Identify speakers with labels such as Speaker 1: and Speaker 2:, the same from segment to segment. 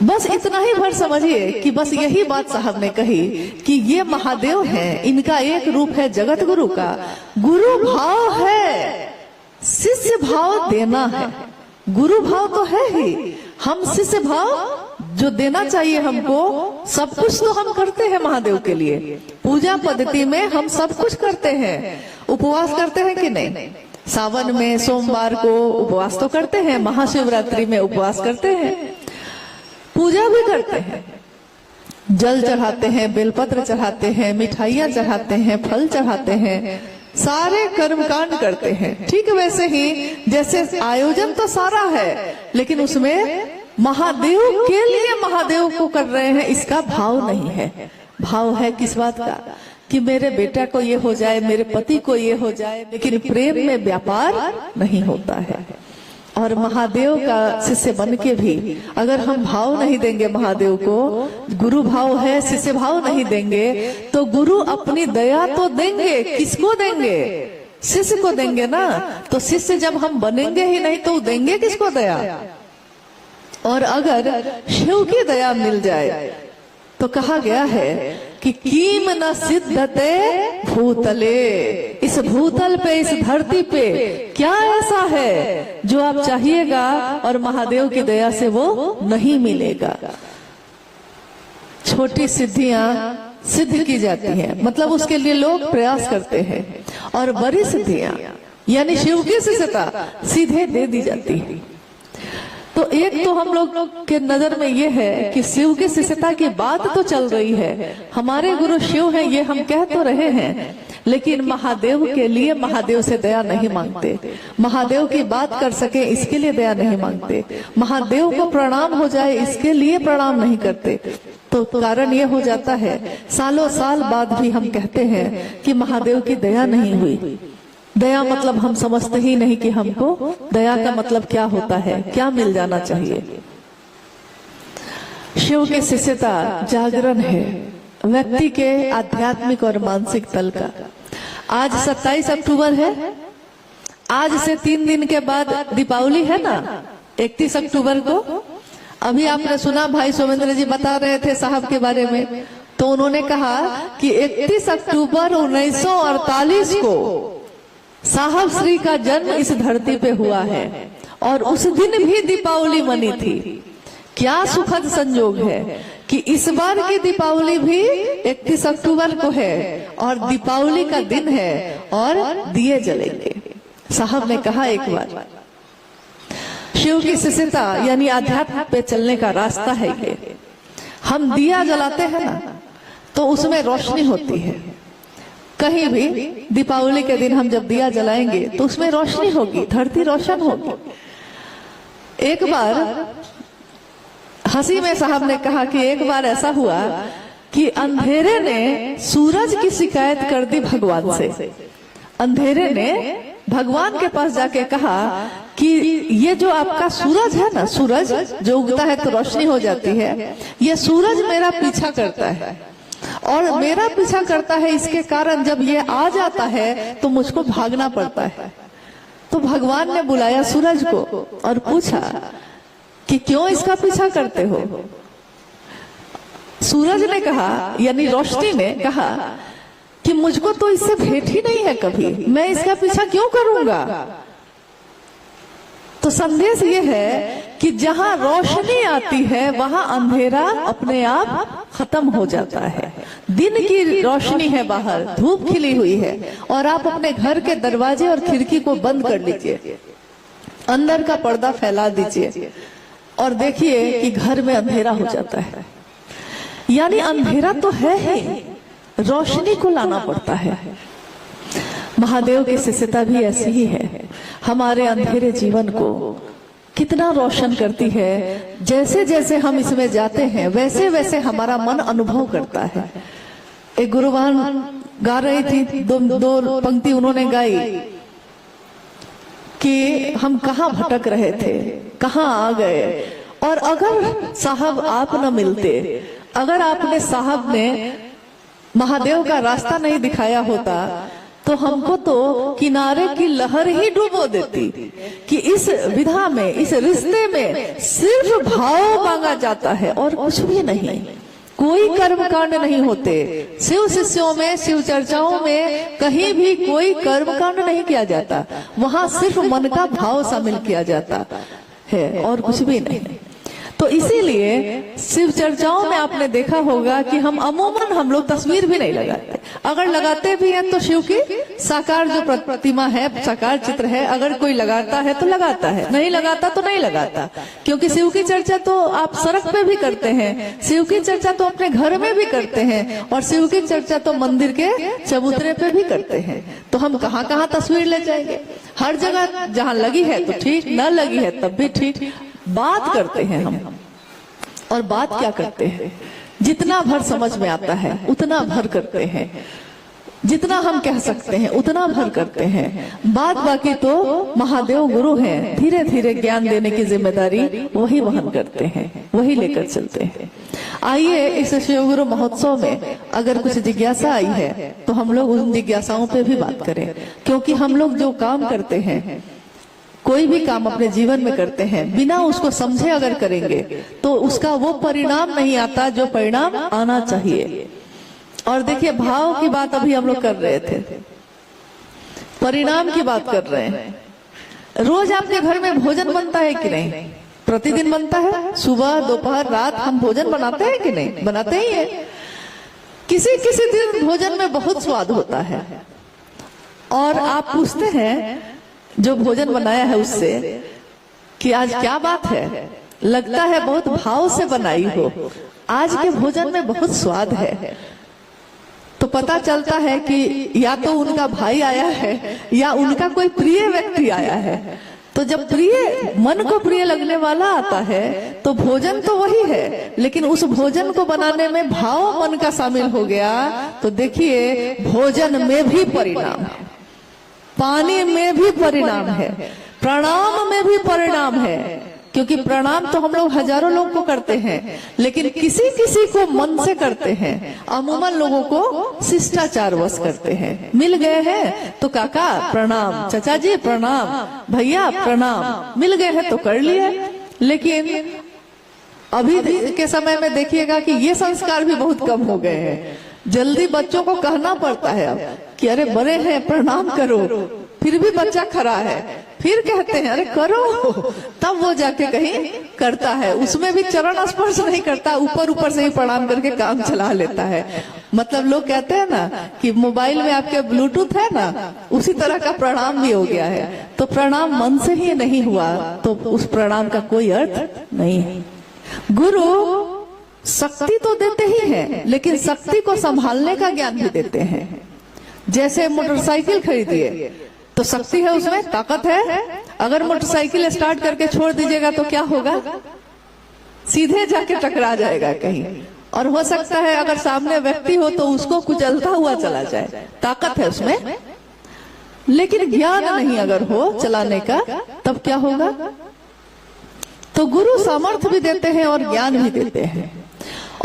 Speaker 1: बस इतना ही भर समझिए कि बस यही बात साहब ने कही कि ये महादेव हैं, इनका एक रूप है जगत गुरु का। गुरु भाव है, शिष्य भाव देना है। गुरु भाव तो है ही, हम शिष्य भाव जो देना चाहिए हमको, सब कुछ तो हम करते हैं महादेव के लिए। पूजा पद्धति में हम सब कुछ करते हैं। उपवास करते हैं कि नहीं? सावन में सोमवार को उपवास तो करते हैं, महाशिवरात्रि में उपवास करते हैं, पूजा भी करते हैं, जल चढ़ाते हैं, बेलपत्र चढ़ाते हैं, मिठाइयां चढ़ाते हैं, फल चढ़ाते हैं, सारे कर्मकांड करते हैं। ठीक वैसे ही जैसे आयोजन तो सारा है, लेकिन उसमें महादेव के लिए महादेव को कर रहे हैं, इसका भाव नहीं है। भाव है किस बात का? कि मेरे बेटा को ये हो जाए, मेरे पति को ये हो जाए, लेकिन प्रेम में व्यापार नहीं होता है। और महादेव का शिष्य बन के भी अगर हम भाव नहीं देंगे महादेव को, गुरु भाव है, शिष्य भाव नहीं देंगे, तो गुरु अपनी दया तो देंगे, किसको देंगे? शिष्य को देंगे ना। तो शिष्य जब हम बनेंगे ही नहीं तो देंगे किसको दया? और अगर शिव की दया मिल जाए तो कहा गया है कि कीम न सिद्धते भूतले, इस भूतल पे, इस धरती पे क्या ऐसा है जो आप चाहिएगा और महादेव की दया से वो नहीं मिलेगा। छोटी सिद्धियां सिद्ध की जाती हैं, मतलब उसके लिए लोग प्रयास करते हैं, और बड़ी सिद्धियां यानी शिव की शिष्यता सीधे दे दी जाती है। तो एक तो हम लोग के नजर में ये है कि शिव की शिष्यता की बात तो चल रही है, हमारे गुरु शिव हैं ये हम कह तो रहे हैं, लेकिन महादेव के लिए महादेव से दया नहीं मांगते। महादेव की बात कर सके इसके लिए दया नहीं मांगते। महादेव को प्रणाम हो जाए इसके लिए प्रणाम नहीं करते। तो कारण ये हो जाता है, सालों साल बाद भी हम कहते हैं कि महादेव की दया नहीं हुई। दया मतलब हम समझते ही नहीं कि हमको दया का मतलब क्या होता है, क्या मिल जाना चाहिए। शिव की शिष्यता जागरण है व्यक्ति के आध्यात्मिक और मानसिक तल का। आज 27 अक्टूबर है, आज से 3 दिन के बाद दीपावली है ना, 31 अक्टूबर को। अभी आपने सुना भाई सोमेंद्र जी बता रहे थे साहब के बारे में, तो उन्होंने कहा कि 31 अक्टूबर 1948 को साहब श्री का जन्म इस धरती पे हुआ है, और उस दिन भी दीपावली मनी थी। क्या सुखद संजोग है कि इस बार की दीपावली भी 31 अक्टूबर को है और दीपावली का दिन है और दिए जलेंगे। साहब ने कहा एक बार, शिव की शिष्यता यानी आध्यात्म पे चलने का रास्ता है ये। हम दिया जलाते हैं ना तो उसमें रोशनी होती है। कहीं भी दीपावली के दिन हम जब दिया जलाएंगे तो उसमें रोशनी होगी, धरती रोशन होगी। एक बार हंसी में साहब ने कहा कि एक बार ऐसा हुआ कि अंधेरे ने सूरज की शिकायत कर दी भगवान से। अंधेरे ने भगवान के पास जाके कहा कि ये जो आपका सूरज है ना, सूरज जो उगता है तो रोशनी हो जाती है, ये सूरज मेरा पीछा करता है और मेरा पीछा करता है, इसके कारण जब ये आ जाता है तो मुझको भागना पड़ता है। तो भगवान ने बुलाया सूरज को और पूछा कि क्यों इसका पीछा करते हो? सूरज ने कहा यानी रोशनी ने कहा कि मुझको तो इससे भेंट ही नहीं है कभी, मैं इसका पीछा क्यों करूंगा? तो संदेश ये है कि जहां रोशनी आती है वहां अंधेरा अपने आप खत्म हो जाता है। दिन की रोशनी है, बाहर धूप खिली हुई है और आप अपने घर के दरवाजे और खिड़की को बंद कर लीजिए, अंदर का पर्दा फैला दीजिए और देखिए कि घर में अंधेरा हो जाता है। यानी अंधेरा तो है ही, रोशनी को लाना पड़ता है। महादेव की शिष्यता भी ऐसी ही है, हमारे अंधेरे जीवन को कितना रोशन करती है। जैसे जैसे हम इसमें जाते हैं वैसे वैसे हमारा मन अनुभव करता है। एक गुरुवान गा रही थी, दो पंक्ति उन्होंने गाई कि हम कहाँ भटक रहे थे, कहाँ आ गए, और अगर साहब आप न मिलते, अगर आपने साहब ने महादेव का रास्ता नहीं दिखाया होता तो हमको तो किनारे की लहर ही डुबो देती कि इस विधा में, इस रिश्ते में सिर्फ भाव मांगा जाता है और कुछ भी नहीं। कोई कर्म कांड नहीं होते शिव शिष्यों में, शिव चर्चाओं में कहीं भी कोई कर्म कांड नहीं किया जाता। वहां सिर्फ मन का भाव शामिल किया जाता है और कुछ भी नहीं। तो इसीलिए शिव चर्चाओं में आपने देखा होगा कि हम लोग तस्वीर भी नहीं लगाते। अगर लगाते भी हैं तो शिव की साकार जो प्रतिमा है, साकार चित्र है, अगर कोई लगाता है तो लगाता है, नहीं लगाता तो नहीं लगाता। क्योंकि शिव की चर्चा तो आप सड़क पे भी करते हैं, शिव की चर्चा तो अपने घर में भी करते हैं, और शिव की चर्चा तो मंदिर के चबूतरे पे भी करते हैं। तो हम कहाँ कहाँ तस्वीर ले जाएंगे? हर जगह जहाँ लगी है तो ठीक, न लगी है तब भी ठीक। बात करते हैं हम, और बात क्या करते हैं? जितना भर समझ में आता है उतना भर करते हैं, जितना हम कह सकते हैं उतना भर करते हैं। बात बाकी तो महादेव गुरु हैं, धीरे धीरे ज्ञान देने की जिम्मेदारी वही वहन करते हैं, वही लेकर चलते हैं। आइए इस शिव गुरु महोत्सव में अगर कुछ जिज्ञासा आई है तो हम लोग उन जिज्ञासाओं पे भी बात करें, क्योंकि हम लोग जो काम करते हैं, कोई भी काम अपने जीवन में करते हैं, बिना उसको समझे अगर करेंगे तो उसका वो परिणाम नहीं आता जो परिणाम आना चाहिए। और देखिए, भाव की बात अभी हम लोग कर रहे थे, परिणाम की बात कर रहे हैं। रोज आपके घर में भोजन बनता है कि नहीं? प्रतिदिन बनता है, सुबह दोपहर रात हम भोजन बनाते हैं कि नहीं? बनाते ही है। किसी किसी दिन भोजन में बहुत स्वाद होता है और आप पूछते हैं जो भोजन बनाया है उससे कि आज क्या बात है, लगता है बहुत भाव से बनाई हो, आज के भोजन में बहुत स्वाद है। तो पता चलता है कि या तो उनका भाई आया है या उनका कोई प्रिय व्यक्ति आया है। तो जब प्रिय, मन को प्रिय लगने वाला आता है तो भोजन तो वही है, लेकिन उस भोजन को बनाने में भाव मन का शामिल हो गया तो देखिए भोजन में भी परिणाम है, पानी में भी परिणाम है, प्रणाम में भी परिणाम है। क्योंकि प्रणाम तो हम लोग हजारों लोग को करते हैं, लेकिन किसी किसी को मन से करते हैं। अमूमन लोगों को शिष्टाचार वश करते हैं। मिल गए हैं तो काका प्रणाम, चाचा जी प्रणाम, भैया प्रणाम, मिल गए हैं तो कर लिए। लेकिन अभी के समय में देखिएगा कि ये संस्कार भी बहुत कम हो गए हैं। जल्दी बच्चों को कहना पड़ता है अब कि अरे बड़े हैं प्रणाम करो, फिर भी बच्चा खड़ा है, फिर कहते हैं अरे करो, तब वो जाके कहीं करता है। उसमें भी चरण स्पर्श नहीं करता, ऊपर ऊपर से ही प्रणाम करके काम चला लेता है। मतलब लोग कहते हैं ना कि मोबाइल में आपके ब्लूटूथ है ना, उसी तरह का प्रणाम भी हो गया है। तो प्रणाम मन से ही नहीं हुआ तो उस प्रणाम का कोई अर्थ नहीं है। गुरु शक्ति तो देते ही हैं, लेकिन शक्ति को संभालने का ज्ञान भी देते हैं। जैसे मोटरसाइकिल खरीदिए तो शक्ति है, उसमें ताकत है। अगर मोटरसाइकिल स्टार्ट करके छोड़ दीजिएगा तो क्या होगा? सीधे जाके टकरा जाएगा कहीं, और हो सकता है अगर सामने व्यक्ति हो तो उसको कुचलता हुआ चला जाए। ताकत है उसमें, लेकिन ज्ञान नहीं अगर हो चलाने का तब क्या होगा? तो गुरु सामर्थ्य भी देते हैं और ज्ञान भी देते हैं,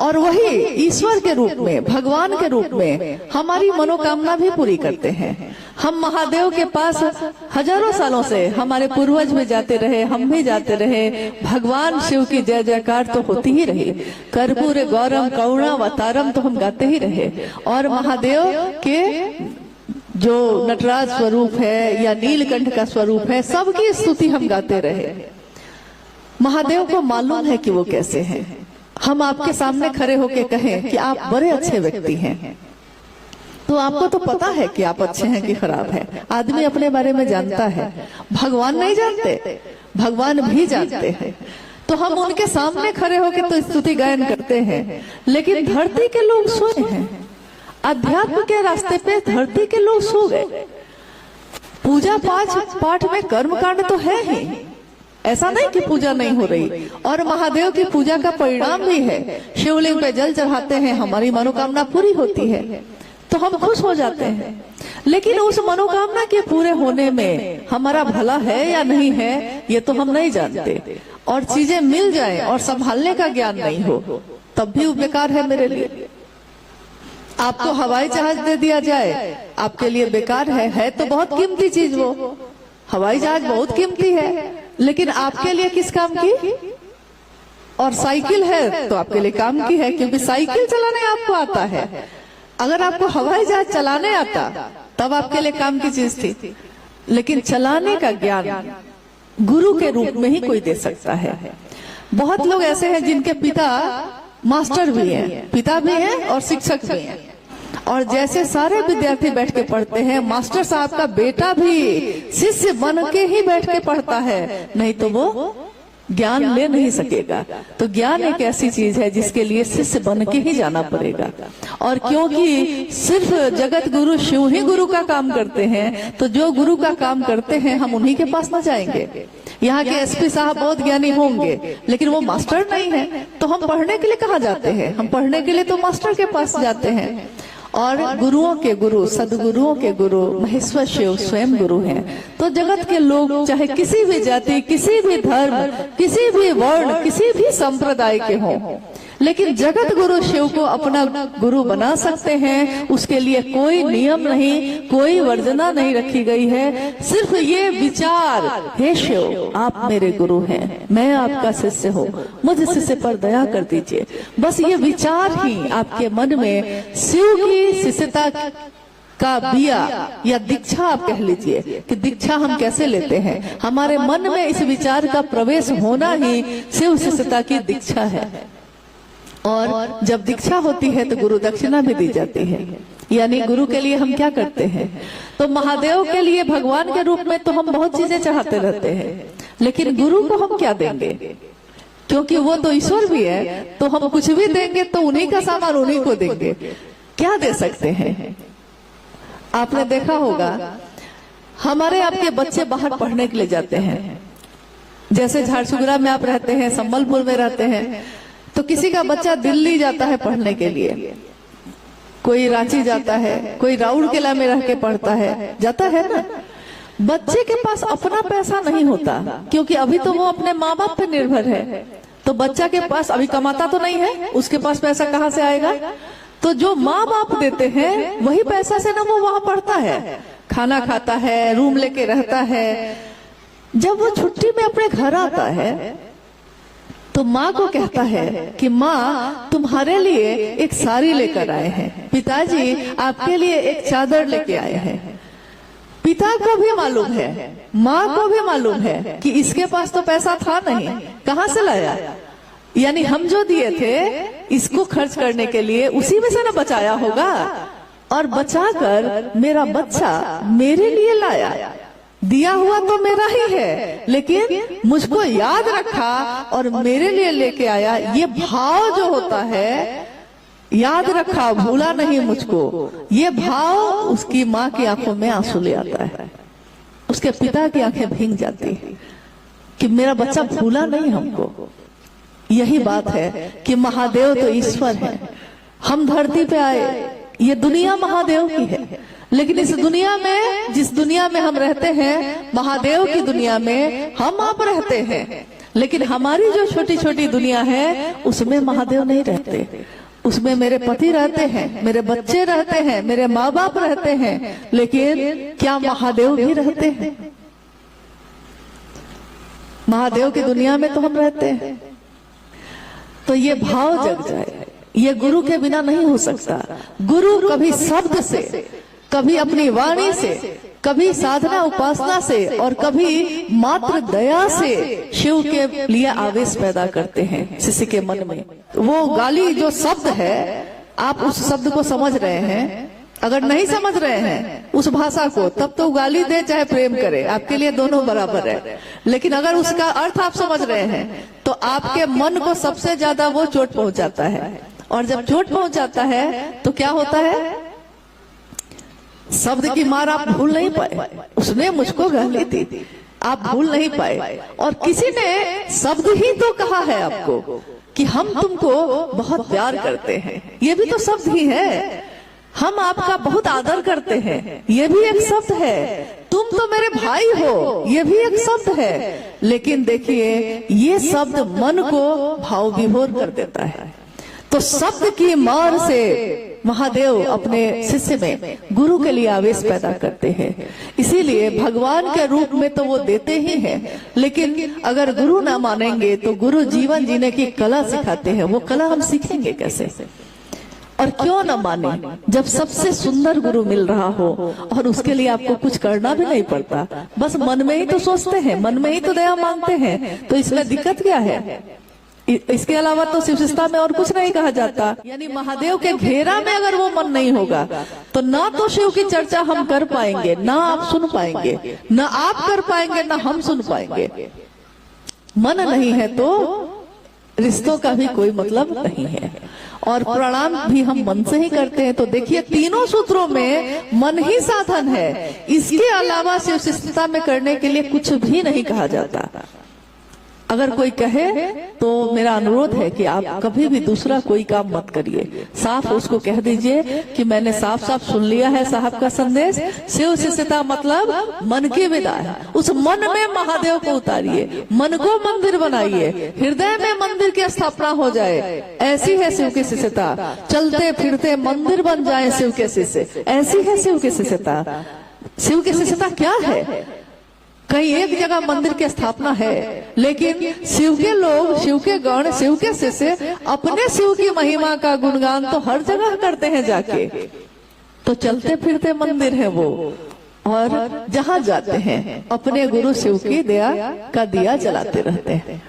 Speaker 1: और वही ईश्वर के रूप में, भगवान के रूप में हमारी मनोकामना भी पूरी करते हैं। हम महादेव के पास हजारों सालों से हमारे पूर्वज भी जाते रहे, हम भी जाते रहे। भगवान शिव की जय जयकार तो होती ही रही, कर्पूर गौरम करुणावतारम तो हम गाते ही रहे। और महादेव के जो नटराज स्वरूप है या नीलकंठ का स्वरूप है, सबकी स्तुति हम गाते रहे। महादेव को मालूम है कि वो कैसे हैं। हम आपके सामने खड़े होके कहें कि आप बड़े अच्छे व्यक्ति हैं, तो आपको तो पता है कि आप अच्छे हैं कि खराब हैं। आदमी अपने बारे में जानता है, भगवान नहीं जानते, भगवान भी जानते हैं। तो हम उनके सामने खड़े होके तो स्तुति गायन करते हैं, लेकिन धरती के लोग सोए हैं। अध्यात्म के रास्ते पे धरती के लोग सो गए। पूजा पाठ में कर्म कांड तो है ही, ऐसा नहीं कि पूजा नहीं हो रही। और महादेव की पूजा का परिणाम भी है, शिवलिंग पे जल चढ़ाते हैं, हमारी मनोकामना पूरी होती है तो हम खुश हो जाते हैं। लेकिन उस मनोकामना के पूरे होने में हमारा भला है या नहीं है ये तो हम नहीं जानते। और चीजें मिल जाए और संभालने का ज्ञान नहीं हो तब भी वो बेकार है मेरे लिए। आपको हवाई जहाज दे दिया जाए, आपके लिए बेकार है तो बहुत कीमती चीज वो, हवाई जहाज बहुत कीमती है, लेकिन आपके लिए किस काम की? और साइकिल है तो आपके लिए काम की है, क्योंकि साइकिल चलाने आपको आता है। अगर आपको हवाई जहाज चलाने आता तब आपके लिए काम की चीज थी, लेकिन चलाने का ज्ञान गुरु के रूप में ही कोई दे सकता है। बहुत लोग ऐसे हैं जिनके पिता मास्टर भी हैं, पिता भी हैं और शिक्षक भी हैं, और जैसे सारे विद्यार्थी बैठ के पढ़ते हैं, मास्टर साहब का बेटा भी शिष्य बन के ही बैठ के पढ़ता है, नहीं तो वो ज्ञान ले नहीं सकेगा। तो ज्ञान एक ऐसी चीज है जिसके लिए शिष्य बन के ही जाना पड़ेगा। और क्योंकि सिर्फ जगत गुरु शिव ही गुरु का काम करते हैं, तो जो गुरु का काम करते हैं हम उन्हीं के पास न जाएंगे। यहाँ के एसपी साहब बहुत ज्ञानी होंगे, लेकिन वो मास्टर नहीं है, तो हम पढ़ने के लिए कहाँ जाते हैं? हम पढ़ने के लिए तो मास्टर के पास जाते हैं। और गुरुओं के गुरु, सदगुरुओं के गुरु महेश्वर शिव स्वयं गुरु हैं। तो जगत के लोग चाहे किसी भी जाति, किसी भी धर्म, किसी भी वर्ण, किसी भी संप्रदाय के हों, लेकिन जगत गुरु शिव को अपना गुरु बना सकते हैं। उसके लिए कोई नियम नहीं, कोई वर्जना नहीं रखी गई है। सिर्फ ये विचार, हे शिव आप मेरे गुरु हैं, मैं आपका शिष्य हूँ, मुझ शिष्य पर दया कर दीजिए। बस ये विचार ही आपके मन में शिव की शिष्यता का बिया या दीक्षा आप कह लीजिए कि दीक्षा हम कैसे लेते हैं, हमारे मन में इस विचार का प्रवेश होना ही शिव शिष्यता की दीक्षा है। और जब दीक्षा होती है तो गुरु दक्षिणा भी दी जाती है। यानी गुरु के लिए हम क्या करते हैं? तो महादेव के लिए भगवान के रूप में तो हम बहुत चीजें चाहते रहते हैं, लेकिन गुरु को हम क्या देंगे? क्योंकि वो तो ईश्वर भी है, तो हम कुछ भी देंगे तो उन्हीं का सामान उन्हीं को देंगे। क्या दे सकते हैं? आपने देखा होगा हमारे आपके बच्चे बाहर पढ़ने के लिए जाते हैं, जैसे झारसुगुड़ा में आप रहते हैं, संबलपुर में रहते हैं, तो किसी का बच्चा दिल्ली जाता है पढ़ने के लिए, कोई रांची जाता है, कोई राउरकेला में रह के पढ़ता है, जाता है ना। बच्चे के पास अपना पैसा नहीं होता, क्योंकि अभी तो वो अपने माँ बाप पे निर्भर है। तो बच्चा के पास अभी कमाता तो नहीं है, उसके पास पैसा कहाँ से आएगा? तो जो माँ बाप देते हैं वही पैसा से ना वो वहां पढ़ता है, खाना खाता है, रूम लेके रहता है। जब वो छुट्टी में अपने घर आता है तो माँ को कहता है कि माँ तुम्हारे लिए एक साड़ी लेकर आए हैं, पिताजी आपके लिए एक चादर लेके आए हैं। पिता को भी मालूम है, माँ को भी मालूम है कि इसके पास तो पैसा था नहीं, कहाँ से लाया? यानी हम जो दिए थे इसको खर्च करने के लिए उसी में से ना बचाया होगा, और बचाकर मेरा बच्चा मेरे लिए लाया। दिया हुआ तो मेरा ही है, लेकिन मुझको याद रखा और मेरे लिए लेके आया। ये भाव जो होता है, याद रखा, भूला नहीं मुझको, ये भाव उसकी माँ की आंखों में आंसू ले आता है, उसके पिता की आंखें भींग जाती है कि मेरा बच्चा भूला नहीं हमको। यही बात है कि महादेव तो ईश्वर है, हम धरती पे आए, ये दुनिया महादेव की है, लेकिन इस दुनिया में, जिस दुनिया में हम रहते हैं, महादेव की दुनिया में हम आप रहते हैं, लेकिन हमारी जो छोटी छोटी दुनिया है उसमें महादेव नहीं रहते। उसमें मेरे पति रहते हैं, मेरे बच्चे रहते हैं, मेरे माँ बाप रहते हैं, लेकिन क्या महादेव भी रहते हैं? महादेव की दुनिया में तो हम रहते हैं। तो ये भाव जग जाए, ये गुरु के बिना नहीं हो सकता। गुरु कभी शब्द से, कभी अपनी वाणी से, कभी साधना उपासना से, और कभी मात्र दया से शिव के लिए आवेश पैदा करते हैं शिष्य के मन में। वो गाली जो शब्द है, आप उस शब्द को समझ रहे हैं, अगर नहीं समझ रहे हैं उस भाषा को, तब तो गाली दे चाहे प्रेम करे, आपके लिए दोनों बराबर है। लेकिन अगर उसका अर्थ आप समझ रहे हैं तो आपके मन को सबसे ज्यादा वो चोट पहुंचाता है, और जब चोट पहुंच जाता है तो क्या होता है? शब्द की मार आप भूल नहीं पाए, उसने मुझको गाली दी, आप भूल नहीं पाए, और किसी ने शब्द ही तो कहा है आपको कि हम तुमको बहुत प्यार करते हैं, ये भी तो शब्द ही है। हम आपका बहुत आदर करते हैं, ये भी एक शब्द है। तुम तो मेरे भाई हो, ये भी एक शब्द है। लेकिन देखिए, ये शब्द मन को भाव विभोर कर देता है। तो शब्द की मार से महादेव अपने शिष्य में गुरु के लिए आवेश पैदा करते हैं। इसीलिए भगवान के रूप में तो वो देते ही हैं, लेकिन अगर गुरु ना मानेंगे तो गुरु जीवन जीने की कला सिखाते हैं। वो कला हम सीखेंगे कैसे? और क्यों न माने, जब सबसे सुंदर गुरु मिल रहा हो और उसके लिए आपको कुछ करना भी नहीं पड़ता, बस मन में ही तो सोचते हैं, मन में ही तो दया मांगते हैं, तो इसमें दिक्कत क्या है? इसके अलावा तो शिव शिष्टता में और कुछ नहीं कहा जाता। यानी महादेव के घेरा में अगर वो मन नहीं होगा तो ना तो शिव की चर्चा हम कर पाएंगे, ना आप सुन पाएंगे, ना आप कर पाएंगे, ना हम सुन पाएंगे। मन नहीं है तो रिश्तों का भी कोई मतलब नहीं है। और प्रणाम भी हम मन से ही करते हैं। तो देखिए, तीनों सूत्रों में मन ही साधन है। इसके अलावा शिव शिष्टता में करने के लिए कुछ भी नहीं कहा जाता। अगर कोई कहे तो मेरा अनुरोध है कि आप कभी भी दूसरा कोई काम मत करिए, साफ उसको कह दीजिए कि मैंने साफ साफ सुन लिया है साहब का संदेश। शिव शिष्टता मतलब मन की विदा है। उस मन में महादेव को उतारिए, मन को मंदिर बनाइए, हृदय में मंदिर की स्थापना हो जाए। ऐसी है शिव की शिष्यता। चलते फिरते मंदिर बन जाए शिव के शिष्य, ऐसी है शिव की शिष्यता। शिव की शिष्यता क्या है? कहीं एक जगह मंदिर की स्थापना है, लेकिन शिव के लोग, शिव के गण, शिव के शिष्य अपने शिव की महिमा का गुणगान तो हर जगह करते हैं जाके। तो चलते फिरते मंदिर है वो, और जहां जाते हैं अपने गुरु शिव की दया का दिया जलाते रहते हैं।